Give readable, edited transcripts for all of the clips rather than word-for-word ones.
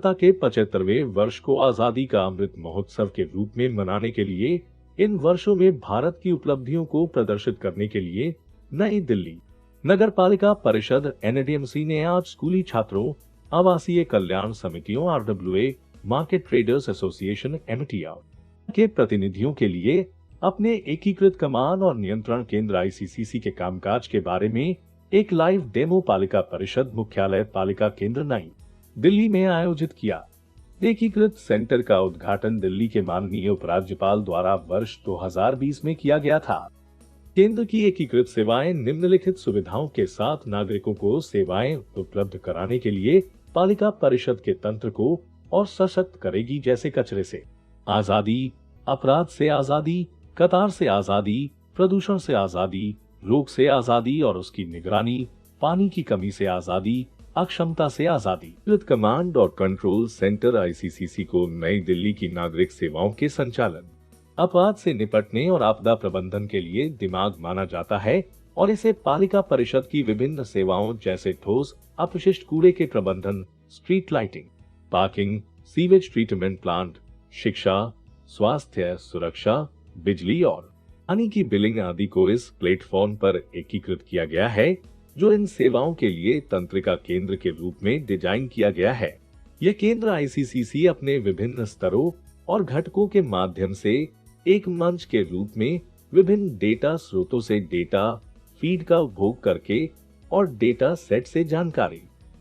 स्वतंत्रता के 75वें वर्ष को आजादी का अमृत महोत्सव के रूप में मनाने के लिए इन वर्षों में भारत की उपलब्धियों को प्रदर्शित करने के लिए नई दिल्ली नगर पालिका परिषद एनडीएमसी ने आज स्कूली छात्रों, आवासीय कल्याण समितियों, RWA, market traders association MTR के प्रतिनिधियों के लिए अपने एकीकृत कमान और नियंत्रण केंद्र आईसीसीसी के कामकाज के बारे में एक लाइव डेमो पालिका परिषद मुख्यालय पालिका केंद्र नई दिल्ली में आयोजित किया। एकीकृत सेंटर का उद्घाटन दिल्ली के माननीय उपराज्यपाल द्वारा वर्ष 2020 में किया गया था। केंद्र की एकीकृत सेवाएं निम्नलिखित सुविधाओं के साथ नागरिकों को सेवाएं उपलब्ध कराने के लिए पालिका परिषद के तंत्र को और सशक्त करेगी, जैसे कचरे से आजादी, अपराध से आजादी, कतार से आजादी, प्रदूषण से आजादी, रोग से आजादी और उसकी निगरानी, पानी की कमी से आजादी, अक्षमता से आजादी। एकीकृत कमांड और कंट्रोल सेंटर आईसीसीसी को नई दिल्ली की नागरिक सेवाओं के संचालन, अपराध से निपटने और आपदा प्रबंधन के लिए दिमाग माना जाता है और इसे पालिका परिषद की विभिन्न सेवाओं जैसे ठोस अपशिष्ट कूड़े के प्रबंधन, street lighting, parking, sewage treatment plant, शिक्षा, स्वास्थ्य, सुरक्षा, बिजली और पानी की बिलिंग आदि को इस प्लेटफॉर्म पर एकीकृत किया गया है, जो इन सेवाओं के लिए तंत्रिका केंद्र के रूप में डिजाइन किया गया है। यह केंद्र आईसीसीसी अपने विभिन्न स्तरों और घटकों के माध्यम से एक मंच के रूप में विभिन्न डेटा स्रोतों से डेटा फीड का उपभोग करके और डेटा सेट से जानकारी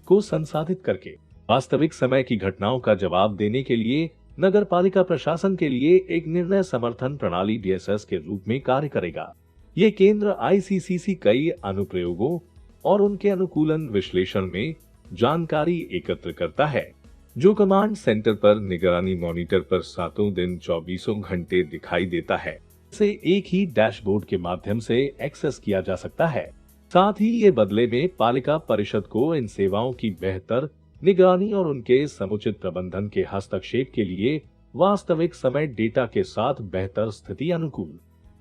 को संसाधित करके वास्तविक समय की घटनाओं का जवाब देने के लिए नगर पालिका प्रशासन के लिए एक निर्णय समर्थन प्रणाली डीएसएस के रूप में कार्य करेगा। ये केंद्र आईसीसीसी कई अनुप्रयोगों और उनके अनुकूलन विश्लेषण में जानकारी एकत्र करता है, जो कमांड सेंटर पर निगरानी मॉनिटर पर सातों दिन 24 घंटे दिखाई देता है। इसे एक ही डैशबोर्ड के माध्यम से एक्सेस किया जा सकता है। साथ ही ये बदले में पालिका परिषद को इन सेवाओं की बेहतर निगरानी और उनके समुचित प्रबंधन के हस्तक्षेप के लिए वास्तविक समय डेटा के साथ बेहतर स्थिति अनुकूल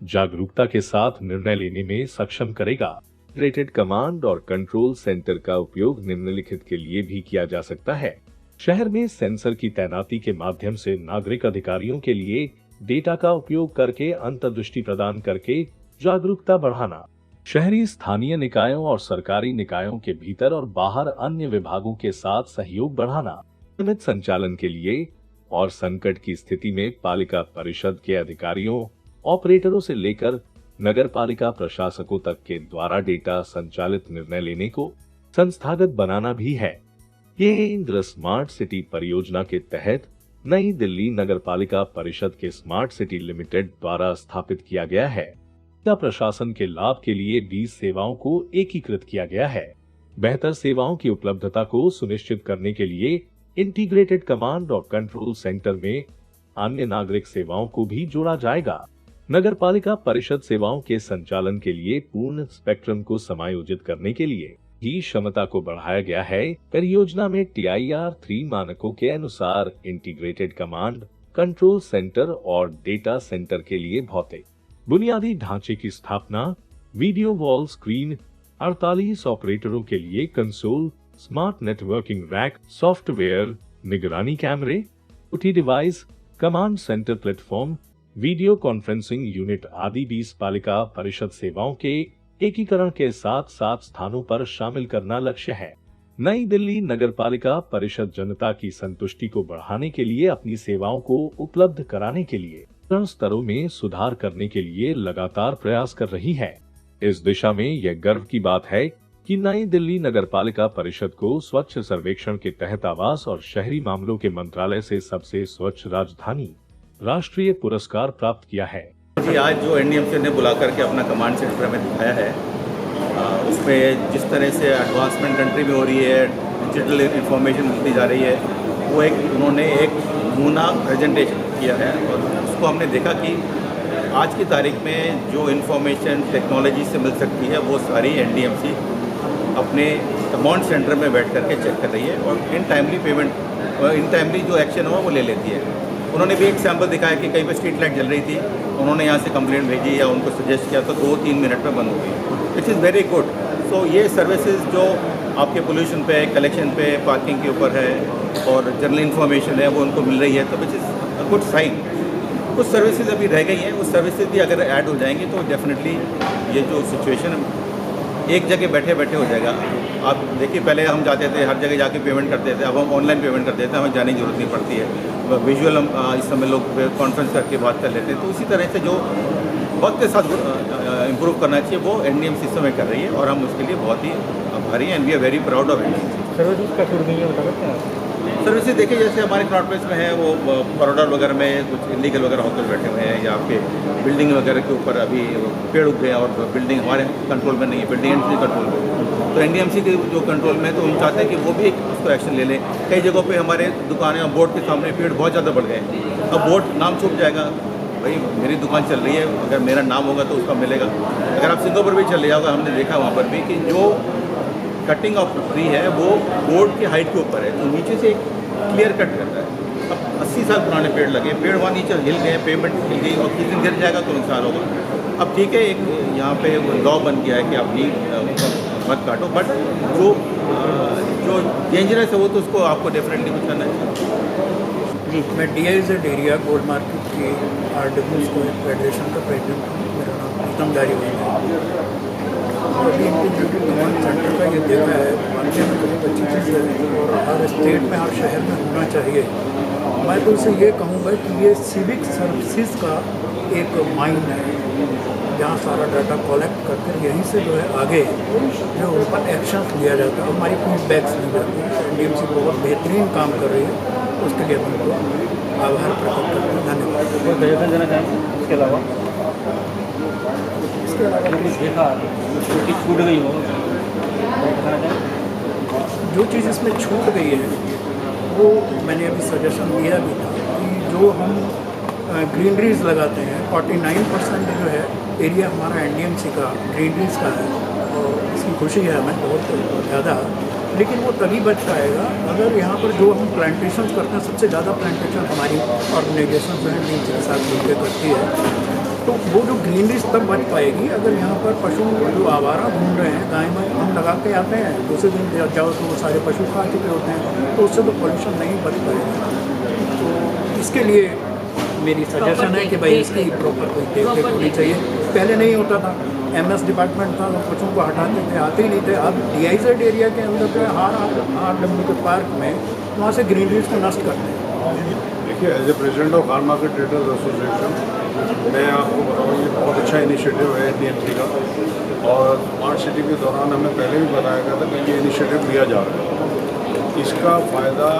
जागरूकता के साथ निर्णय लेने में सक्षम करेगा। इंटीग्रेटेड कमांड और कंट्रोल सेंटर का उपयोग निम्नलिखित के लिए भी किया जा सकता है। शहर में सेंसर की तैनाती के माध्यम से नागरिक अधिकारियों के लिए डेटा का उपयोग करके अंतर्दृष्टि प्रदान करके जागरूकता बढ़ाना। शहरी स्थानीय निकायों और सरकारी निकायों के भीतर और बाहर अन्य विभागों के साथ सहयोग बढ़ाना। नियमित संचालन के लिए और संकट की स्थिति में पालिका परिषद के अधिकारियों, ऑपरेटरों से लेकर नगर पालिका प्रशासकों तक के द्वारा डेटा संचालित निर्णय लेने को संस्थागत बनाना भी है। ये केंद्र स्मार्ट सिटी परियोजना के तहत नई दिल्ली नगर पालिका परिषद के स्मार्ट सिटी लिमिटेड द्वारा स्थापित किया गया है। प्रशासन के लाभ के लिए 20 सेवाओं को एकीकृत किया गया है। बेहतर सेवाओं की उपलब्धता को सुनिश्चित करने के लिए इंटीग्रेटेड कमांड और कंट्रोल सेंटर में अन्य नागरिक सेवाओं को भी जोड़ा जाएगा। नगर पालिका परिषद सेवाओं के संचालन के लिए पूर्ण स्पेक्ट्रम को समायोजित करने के लिए ही क्षमता को बढ़ाया गया है। परियोजना में TIR 3 मानकों के अनुसार इंटीग्रेटेड कमांड, कंट्रोल सेंटर और डेटा सेंटर के लिए भौतिक बुनियादी ढांचे की स्थापना, वीडियो वॉल स्क्रीन, 48 ऑपरेटरों के लिए console, smart networking rack, software, निगरानी कैमरे, OT device, command centre platform, video conferencing unit आदि 20 पालिका परिषद सेवाओं के एकीकरण के साथ 7 स्थानों पर शामिल करना लक्ष्य है। नई दिल्ली नगर पालिका परिषद जनता की संतुष्टि को बढ़ाने के लिए अपनी सेवाओं को उपलब्ध कराने के लिए स्तरों में सुधार करने के लिए लगातार प्रयास कर रही है। इस दिशा में यह गर्व की बात है कि नई दिल्ली नगर पालिका परिषद को स्वच्छ सर्वेक्षण के तहत आवास और शहरी मामलों के मंत्रालय से सबसे स्वच्छ राजधानी राष्ट्रीय पुरस्कार प्राप्त किया है। जी, आज जो एनडीएमसी ने बुला करके अपना कमांड सेंटर हमें दिखाया है, उसमें जिस तरह से एडवांसमेंट कंट्री में हो रही है, डिजिटल इंफॉर्मेशन मिलती जा रही है, वो उन्होंने एक नमूना प्रेजेंटेशन किया है और उसको हमने देखा कि आज की तारीख में जो इन्फॉर्मेशन टेक्नोलॉजी से मिल सकती है वो सारी एनडीएमसी अपने कमांड सेंटर में बैठ करके चेक कर रही है और इन टाइमली जो एक्शन हुआ वो ले लेती है। उन्होंने भी एक सैम्पल दिखाया कि कहीं पर स्ट्रीट लाइट जल रही थी, उन्होंने यहाँ से कंप्लेंट भेजी या उनको सजेस्ट किया तो 2-3 मिनट में बंद हो गई, विच इज़ वेरी गुड। सो ये सर्विसेज जो आपके पोल्यूशन पे, कलेक्शन पे, पार्किंग के ऊपर है और जनरल इन्फॉर्मेशन है वो उनको मिल रही है, तो विच इज़ गुड साइन। कुछ सर्विसेज अभी रह गई हैं, उस सर्विसेज भी अगर ऐड हो जाएंगी तो डेफिनेटली ये जो सिचुएशन एक जगह बैठे बैठे हो जाएगा। आप देखिए, पहले हम जाते थे हर जगह जाके पेमेंट करते थे, अब हम ऑनलाइन पेमेंट कर देते हैं, हमें जाने की जरूरत नहीं पड़ती है। विजुअल हम इस समय लोग कॉन्फ्रेंस करके बात कर लेते हैं। तो उसी तरह से जो वक्त के साथ इम्प्रूव करना चाहिए वो एनडीएमसी इस समय कर रही है और हम उसके लिए बहुत ही आभारी हैं and we are very proud of NDMC. Services का छूट नहीं बता सकते हैं? सर्विसेज देखिए, जैसे हमारे क्राउड प्लेस में है वो कॉरिडोर वगैरह में कुछ इलीगल वगैरह होकर बैठे हुए हैं, या आपके बिल्डिंग वगैरह के ऊपर अभी पेड़ उग गए और बिल्डिंग हमारे कंट्रोल में नहीं है, बिल्डिंग एनडीएमसी कंट्रोल में, तो एनडीएमसी के जो कंट्रोल में है तो हम चाहते हैं कि वो भी उसको एक्शन ले लें। कई जगहों पे हमारे दुकानें और बोर्ड के सामने पेड़ बहुत ज़्यादा बढ़ गए, अब बोर्ड नाम छुप जाएगा, भाई मेरी दुकान चल रही है, अगर मेरा नाम होगा तो उसका मिलेगा। अगर आप सिंगापुर भी चले जाओगे, हमने देखा वहाँ पर भी कि जो कटिंग ऑफ ट्री है वो बोर्ड की हाइट के ऊपर है, तो नीचे से एक क्लियर कट करता है। अब 80 साल पुराने पेड़ लगे, पेड़ वहाँ नीचे हिल गए, पेमेंट हिल गई और किसी दिन गिर जाएगा तो नुकसान होगा। अब ठीक है, एक यहाँ पे लॉ बन गया है कि आप नहीं मत काटो, बट जो डेंजरस है वो तो उसको आपको डेफिनेटली कुछ करना चाहिए। जी, मैं DIZ एरिया गोल्ड मार्केट के RW स्क्वायर फेडरेशन का प्रेसिडेंट हूँ। मेरा नाम प्रीतम धारीवाल है। अभी इंटीग्रेटेड कमांड सेंटर का ये देखा है, मानने में करीब अच्छी चीज़ है और हर स्टेट में, हर शहर में होना चाहिए। मैं तो उसे ये कहूँगा कि ये सिविक सर्विसेज का एक माइंड है, जहाँ सारा डाटा कलेक्ट करके यहीं से जो है आगे जो उन पर एक्शन लिया जाता है, हमारी फीडबैक्स ली जाती है। एनडीएमसी बहुत बेहतरीन काम कर रही है, उसके लिए हम उनको आभार प्रकट करते हैं। धन्यवाद। कोई सजेशन देना चाहेंगे इसके अलावा? देखा कि छूट गई हो, बताना चाहेंगे? जो चीज़ इसमें छूट गई है वो मैंने अभी सजेशन दिया भी था कि जो हम ग्रीनरीज लगाते हैं, 49% जो है एरिया हमारा एनडीएमसी का ग्रीनरीज का है और इसकी खुशी है हमें बहुत ज़्यादा। लेकिन वो तभी बच पाएगा अगर यहाँ पर जो हम प्लांटेशन करते हैं, सबसे ज़्यादा प्लांटेशन हमारी ऑर्गेनाइजेशन जो है एनडीएमसी के साथ मिलकर करती है, तो वो जो ग्रीनरीज तब बच पाएगी अगर यहाँ पर पशु जो आवारा घूम रहे हैं, गाय में हम लगा के आते हैं, दूसरे दिन जाओ तो वो सारे पशु खा चुके होते हैं, तो उससे तो पोल्यूशन नहीं बच पाएगा। तो इसके लिए मेरी सजेशन है कि भाई इसकी प्रॉपर कोई देख रेख होनी चाहिए। पहले नहीं होता था, MS डिपार्टमेंट था, तो पशुओं को हटाते थे, आते ही नहीं थे। अब DIZ एरिया के अंदर जो है RW के पार्क में वहाँ से ग्रीनरीज को नष्ट करते हैं। देखिए, as a president of farm market traders association मैं आपको बताऊँ ये बहुत अच्छा इनिशिएटिव है एनडीएमसी का, और स्मार्ट सिटी के दौरान हमें पहले भी बताया गया था कि ये इनिशिएटिव लिया जा रहा है। इसका फ़ायदा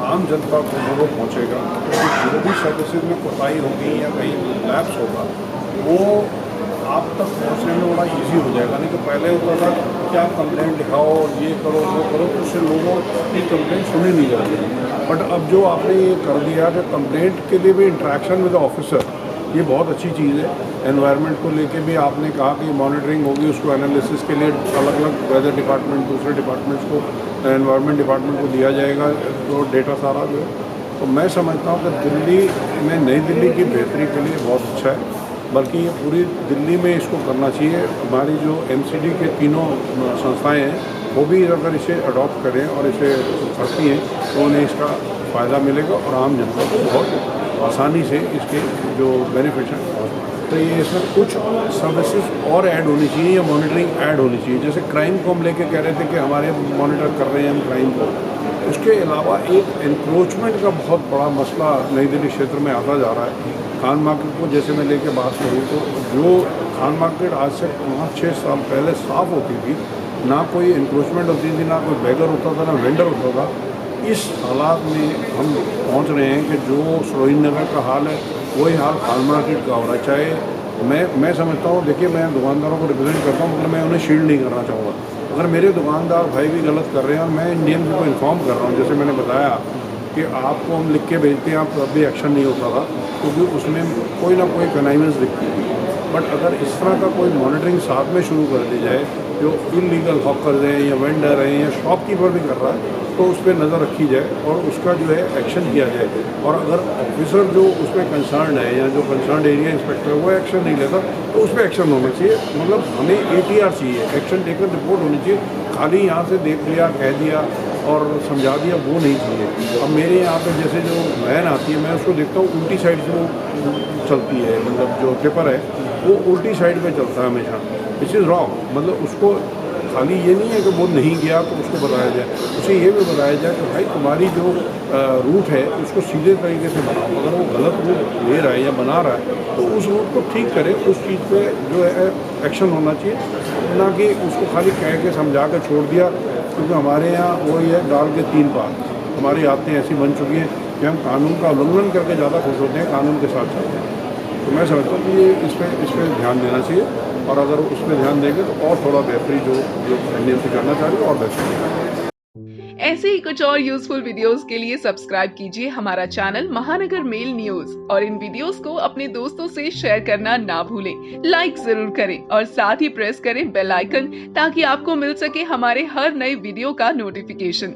आम जनता को जरूर पहुँचेगा, क्योंकि जो भी सर्विसेज में कोताही होगी या कहीं लैप्स होगा वो आप तक पहुँचने में बड़ा इजी हो जाएगा। नहीं तो पहले होता था कि आप कंप्लेंट लिखाओ, ये करो वो करो, तो उससे लोगों की कंप्लेंट सुनी नहीं जाती। बट अब जो आपने ये कर दिया कि कंप्लेंट के लिए भी इंटरेक्शन विद ऑफिसर, ये बहुत अच्छी चीज़ है। एनवायरनमेंट को लेके भी आपने कहा कि मॉनिटरिंग होगी, उसको एनालिसिस के लिए अलग अलग वेदर डिपार्टमेंट, दूसरे डिपार्टमेंट्स को, एनवायरनमेंट डिपार्टमेंट को दिया जाएगा तो डेटा सारा जो है। तो मैं समझता हूँ कि दिल्ली में, नई दिल्ली की बेहतरी के लिए बहुत अच्छा है, बल्कि ये पूरी दिल्ली में इसको करना चाहिए। हमारी जो MCD के तीनों संस्थाएँ हैं वो भी अगर इसे अडॉप्ट करें और इसे करती हैं तो उन्हें इसका फ़ायदा मिलेगा और आम जनता को बहुत आसानी से इसके जो बेनिफिट हैं। तो ये इसमें कुछ सर्विसेज और ऐड होनी चाहिए या मॉनिटरिंग ऐड होनी चाहिए। जैसे क्राइम को हम लेके कह रहे थे कि हमारे मॉनिटर कर रहे हैं हम क्राइम को, उसके अलावा एक एनक्रोचमेंट का बहुत बड़ा मसला नई दिल्ली क्षेत्र में आता जा रहा है। खान मार्केट को जैसे मैं लेके बात करूँ तो जो खान मार्केट आज से 5-6 साल पहले साफ़ होती थी, ना कोई इंक्रोचमेंट होती थी, ना कोई बैगर होता था, ना वेंडर होता था। इस हालात में हम पहुंच रहे हैं कि जो श्रीनगर का हाल है वही हाल खान मार्केट का हो रहा है। चाहे मैं समझता हूँ, देखिए मैं दुकानदारों को रिप्रेजेंट करता हूँ, मतलब मैं उन्हें शील्ड नहीं करना चाहूँगा। अगर मेरे दुकानदार भाई भी गलत कर रहे हैं और मैं इंडियन को इन्फॉर्म कर रहा हूँ, जैसे मैंने बताया कि आपको हम लिख के भेजते हैं, आप तब भी एक्शन नहीं होता था क्योंकि उसमें कोई ना कोई कनाइमेंस दिखती थी। बट अगर इस तरह का कोई मॉनिटरिंग साथ में शुरू कर दी जाए, जो इलीगल हॉकर्स हैं या वेंडर हैं या शॉपकीपर भी कर रहा है, तो उस पर नज़र रखी जाए और उसका जो है एक्शन किया जाए। और अगर ऑफिसर जो उस पर कंसर्न है या जो कंसर्न एरिया इंस्पेक्टर है वो एक्शन नहीं लेता तो उस पर एक्शन होना चाहिए। मतलब हमें ATR चाहिए, एक्शन टेकन रिपोर्ट होनी चाहिए। खाली यहाँ से देख लिया, कह दिया और समझा दिया, वो नहीं चाहिए। अब मेरे यहाँ पे जैसे जो वैन आती है, मैं उसको देखता हूँ उल्टी साइड से वो चलती है, मतलब जो टिपर है वो उल्टी साइड पे चलता है हमेशा। This is wrong. मतलब उसको खाली ये नहीं है कि वो नहीं गया तो उसको बताया जाए, उसे ये भी बताया जाए कि भाई तुम्हारी जो रूट है उसको सीधे तरीके से बनाओ। अगर वो गलत रूट ले रहा है या बना रहा है तो उस रूट को ठीक करे, उस चीज़ पे जो है एक्शन होना चाहिए, ना कि उसको खाली कह के समझा कर छोड़ दिया। क्योंकि हमारे यहाँ वही है, डाल के 3 पार। हमारी आदतें ऐसी बन चुकी हैं कि हम कानून का उल्लंघन करके ज़्यादा खुश होते हैं, कानून के साथ चलते हैं। तो मैं समझता हूँ कि ये इस पर ध्यान देना चाहिए, और अगर उस पर ध्यान देंगे तो और थोड़ा बेहतरी जो NDMC करना चाह रही है और बेहतर। ऐसे ही कुछ और यूजफुल वीडियोस के लिए सब्सक्राइब कीजिए हमारा चैनल महानगर मेल न्यूज और इन वीडियोस को अपने दोस्तों से शेयर करना ना भूलें। लाइक जरूर करें और साथ ही प्रेस करें बेल आइकन ताकि आपको मिल सके हमारे हर नए वीडियो का नोटिफिकेशन।